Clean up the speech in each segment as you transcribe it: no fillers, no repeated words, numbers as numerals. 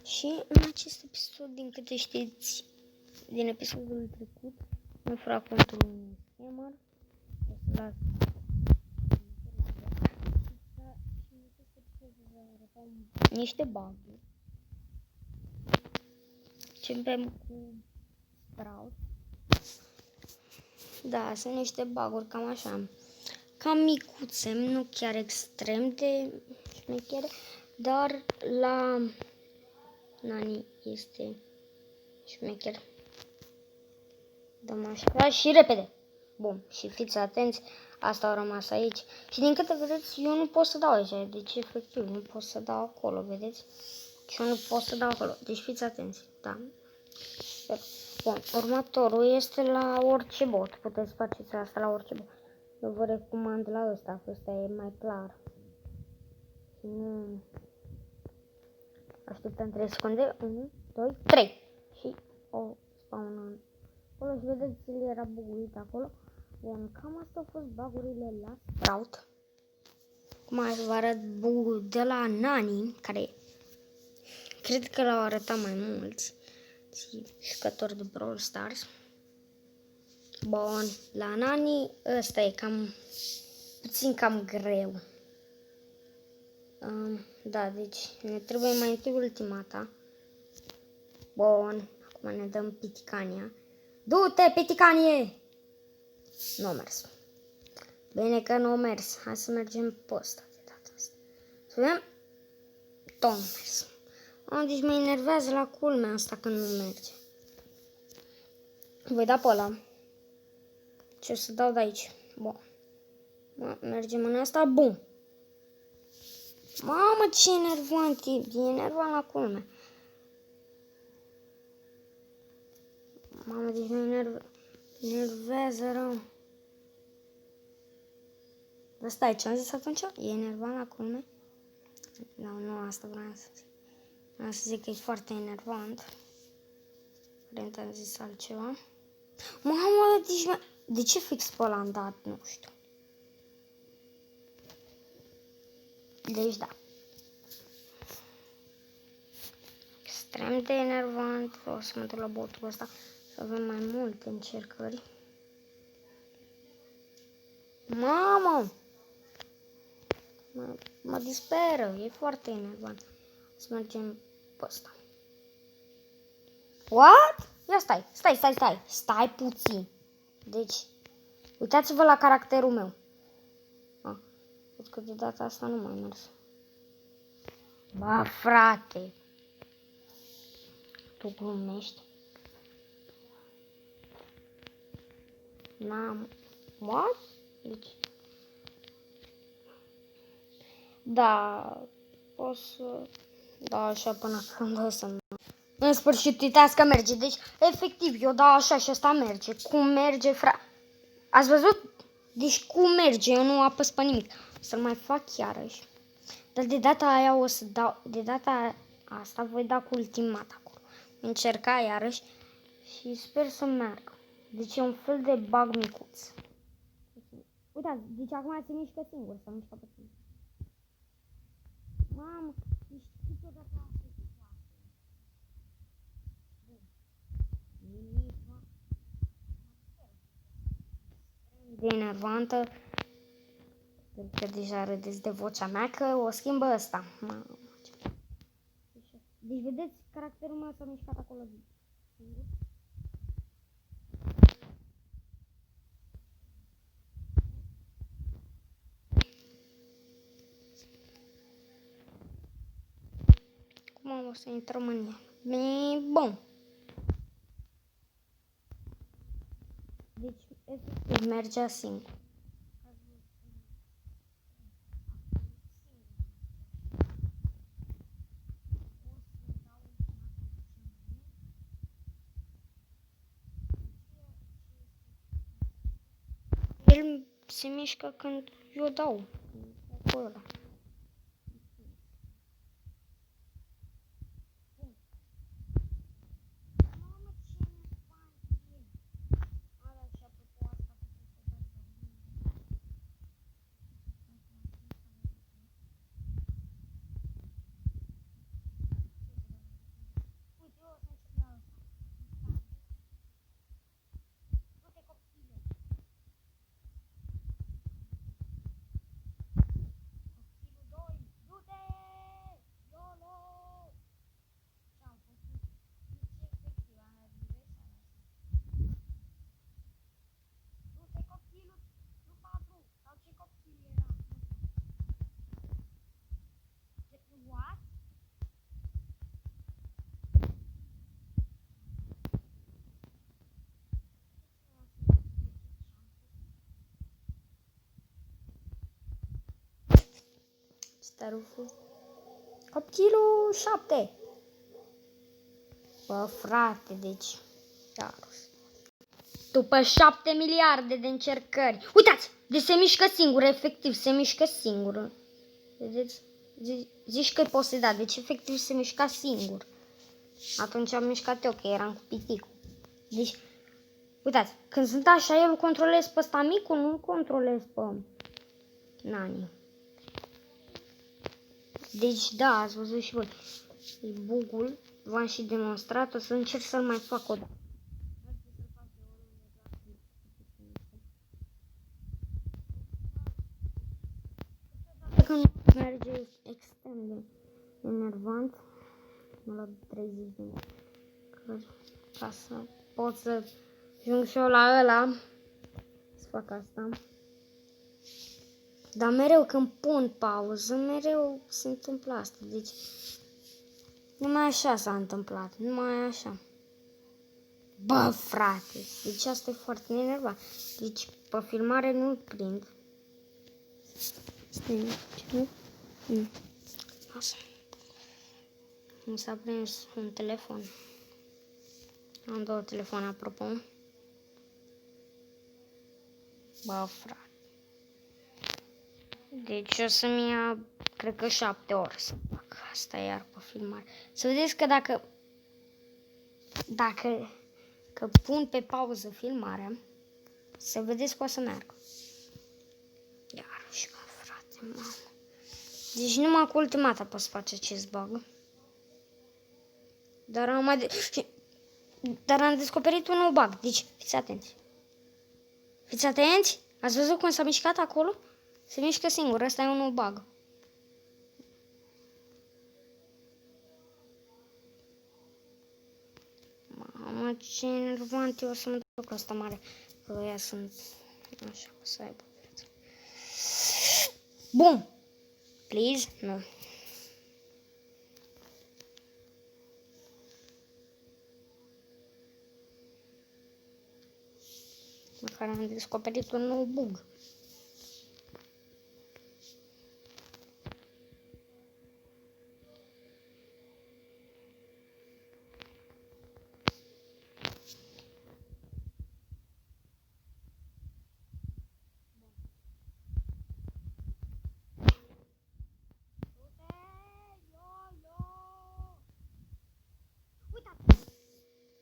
Și în acest episod, din câte știți, din episodul trecut, mi-a furat contul unui scammer. O să las niște bug-uri. Începem cu Sprout. Da, sunt niște bug-uri cam așa. Cam micuțe, nu chiar extrem de șmechere, dar la Nani este șmecher. Dăm așa și repede. Bun, și fiți atenți, asta a rămas aici. Și din câte vedeți, eu nu pot să dau aici, deci efectiv nu pot să dau acolo, vedeți? Și eu nu pot să dau acolo, deci fiți atenți, da. Bun, următorul este la orice bot, puteți faceți asta la orice bot. Eu vă recomand la ăsta, că ăsta e mai clar. Și nu... Așteptăm 3 secunde, 1, 2, 3 și o spawnăm. Acolo și vedeți, el era buguit acolo. Bun, cam astea au fost bugurile la Sprout. Cum vă arăt bugul de la Nani, care cred că l-au arătat mai mulți jucători de Brawl Stars. Bun, la Nani ăsta e cam greu. Da, deci ne trebuie mai întâi ultimata. Bun, acum ne dăm Piticania. Du-te, Piticanie! Nu a mers. Bine că nu a mers. Hai să mergem pe ăsta de data asta. Să vedem. Tot nu mers. Deci mă enervează la culmea asta când nu merge. Voi da pe ăla. Ce o să dau de aici? Bun. Mergem în asta. Bun. Mamă, ce enervant e. E enervant la culme. Mamă, deci mă enervează rău. Dar stai, ce-am zis atunci? E enervant la culme? Nu, asta vreau să zic. Vreau să zic că e foarte enervant. Aparent am zis altceva. Mamă, deci de ce fix pe ăla am dat? Nu știu. Deci da. Extrem de enervant. O să mă duc la botul ăsta să avem mai multe încercări. Mamă! Mă disperă. E foarte enervant. Să mergem pe ăsta. What? Ia stai puțin. Deci, uitați-vă la caracterul meu. Cred că de data asta nu mai mers. Ba, frate. Tu glumești? N-am... What? Deci... Da, o să... Da, așa până când o să... În sfârșit, uitați că merge. Deci, efectiv, eu dau așa și ăsta merge. Cum merge, Ați văzut? Deci, cum merge? Eu nu apăs pe nimic. O să-l mai fac iarăși. Dar de data aia o să dau... De data asta voi da cu ultimata acolo. Încerca iarăși și sper să meargă. Deci e un fel de bug micuț. Uitați, deci acum se mișcă singur, să mișcă pe tine. Mamă, deci câteodată asta se poate. De enervantă. Cred că deja râdeți de vocea mea că o schimbă ăsta. Mamă. Deci vedeți, caracterul meu s-a mișcat acolo. Cum o să intrăm în ea? Bun. Deci, efectiv, mergea singur. El se mișcă când eu dau. Acolo. Staruful. Copilul 7. Bă, frate, deci... Iarăși. După 7 miliarde de încercări. Uitați! Deci se mișcă singur, efectiv, se mișcă singur. Vedeți? Zici că e posedat, deci efectiv se mișca singur. Atunci am mișcat eu, că eram cu piticul. Deci, uitați, când sunt așa, eu îl controlez pe ăsta micul, nu-l controlez pe Nani. Deci, da, ați văzut și voi. E bugul, v-am și demonstrat, o să încerc să-l mai fac o dată. Dacă nu merge extrem de enervant, mă la 30 de minute. Ca să pot să ajung și eu la ăla să fac asta. Dar mereu când pun pauză, mereu se întâmplă asta. Deci, numai așa s-a întâmplat, numai așa. Bă, frate, deci asta e foarte enervant. Deci, pe filmare nu-l prind. Stai, ce? Nu. Așa. Mi s-a prins un telefon. Am 2 telefoane, apropo. Bă, frate. Deci o să-mi ia, cred că 7 ore să fac asta iar pe filmare. Să vedeți că dacă pun pe pauză filmarea, să vedeți că o să meargă. Iarăși, mă, frate, mamă. Deci numai cu ultimata poți să faci acest bug. Dar am descoperit un nou bug. Deci, fiți atenți. Fiți atenți? Ați văzut cum s-a mișcat acolo? Se mișcă singur. Ăsta e un nou bug. Mamă, ce enervant eu o să mă duc cu asta mare. Că ăia sunt așa, o să aibă viață. Bun. Please? Nu. Măcar am descoperit un nou bug.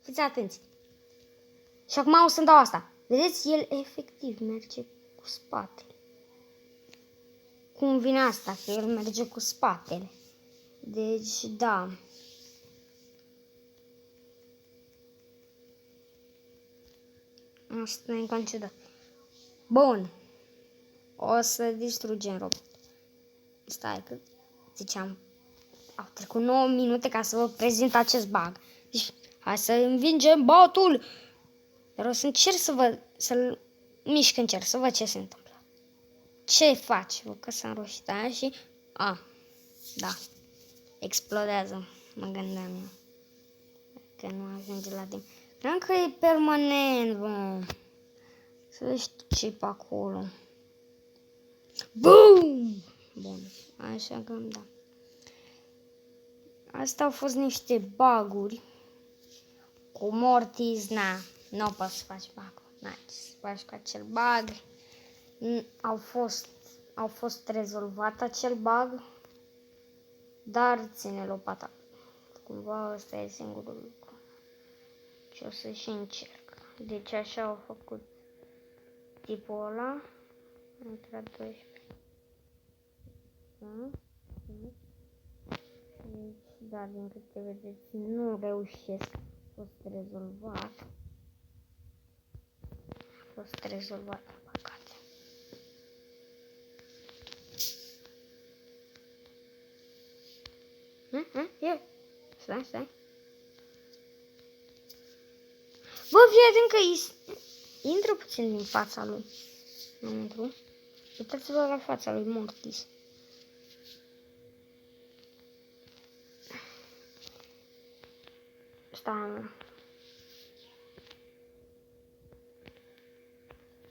Fiți atenți. Și acum o să-mi dau asta. Vedeți? El efectiv merge cu spatele. Cum vine asta? Că el merge cu spatele. Deci, da. Asta e încă ciudat. Bun. O să distrugem robot. Stai că ziceam. Au trecut 9 minute ca să vă prezint acest bug. Deci, hai să învingem botul. Dar o să încerc să-l mișc în cer, să văd ce se întâmplă. Ce faci? Vă că s-a înroșit aia și... Da. Explodează. Mă gândeam eu. Că nu ajunge la timp. Cream că e permanent, bă. Să vezi ce pe acolo. BOOM! Bun. Așa că, da. Astea au fost niște bug-uri. Cu Mortis, nu poți să faci bug-uri. N-ai ce să faci cu acel bug. Au fost rezolvat acel bug. Dar ține lopata. Cumva ăsta e singurul lucru. Și o să și încerc. Deci așa au făcut tipul ăla. A intrat 12. Deci, da, din câte vedeți, nu reușesc. A fost rezolvat, în păcate. Ia. Stai. Bă, fii atent că intră puțin din fața lui. Înăuntru. Uitați-vă la fața lui Mortis. Stai.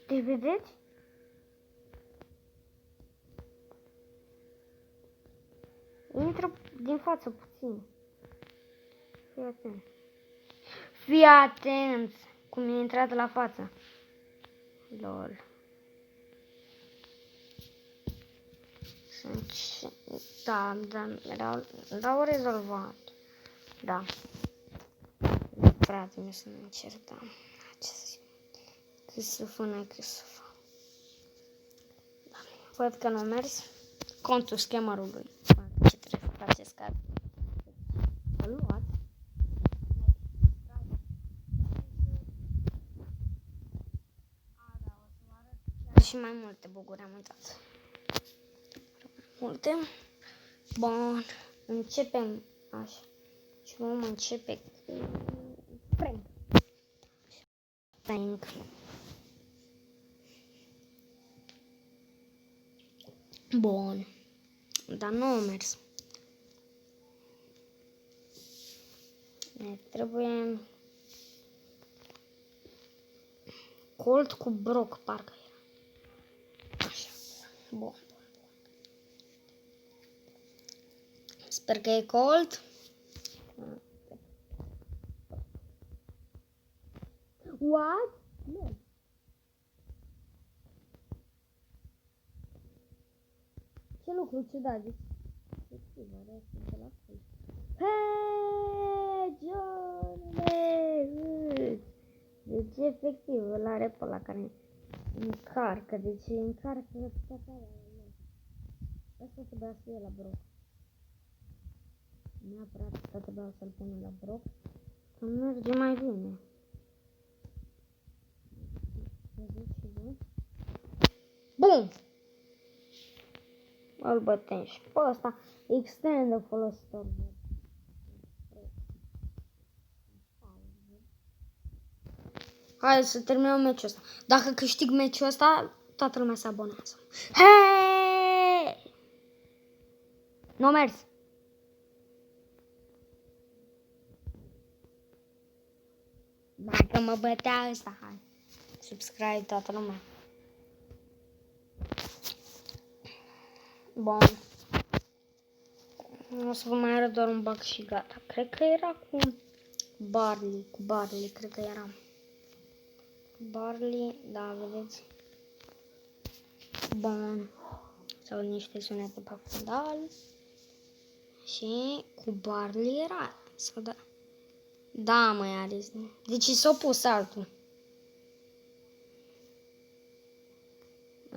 Te vedeți? din față puțin. Fii atent. Fii atent cum mi-a intrat la față. Lol. Da, erau rezolvat. Da. Frate, mi să ne încercăm. Cât să fac, n-ai cât să fac. Da. Văd că nu a mers. Contul schemarului. Ce trebuie să faceți ca... A luat. Și mai multe buguri am uitat. Multe. Bun. Începem așa. Și vom începe cu prank. Prank. Bun. Dar nu a mers. Ne trebuie Colt cu Brock, parcă era. Așa. Bun. Sper că e Colt. What? Nu. Ce lucru ciudat. Hei, Johnule! Deci efectiv îl are pe ăla care încarcă. Deci încarcă răspătarea. Asta trebuia să fie la Brock. Neapărat asta trebuia să-l pună la Brock. Că merge mai bine. Bum! Îl bătem și pe ăsta extrem de folositor. Hai să terminăm meciul ăsta. Dacă câștig meciul ăsta, toată lumea se abonează. Hei! Nu mers. Dacă mă bătea ăsta, hai. Subscribe toată lumea. Bun. O să vă mai arăt doar un bug și gata. Cred că era cu Barley, cred că era. Barley, da, vedeți? Bun. Sau niște sunete pe fundal. Și cu Barley era. Sau da. Da, măi, Aris. Deci s-a pus altul.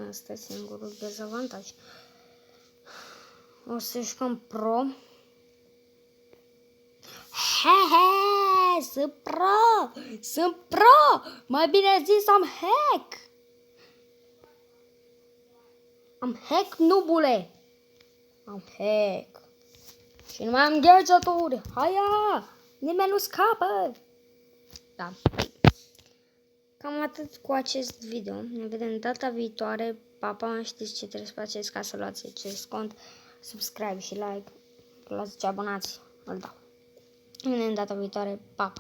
Asta e singurul dezavantaj. O să jucăm pro. He, sunt pro! Sunt pro! Mai bine zis, am hack! Am hack, nubule! Am hack! Și nu mai am gadgeturi! Haia! Nimeni nu scapă! Da. Cam atât cu acest video. Ne vedem data viitoare. Pa, știți ce trebuie să faceți ca să luați acest cont. Subscribe și like. La 10 abonați. Îl dau. Ne vedem data viitoare. Pa!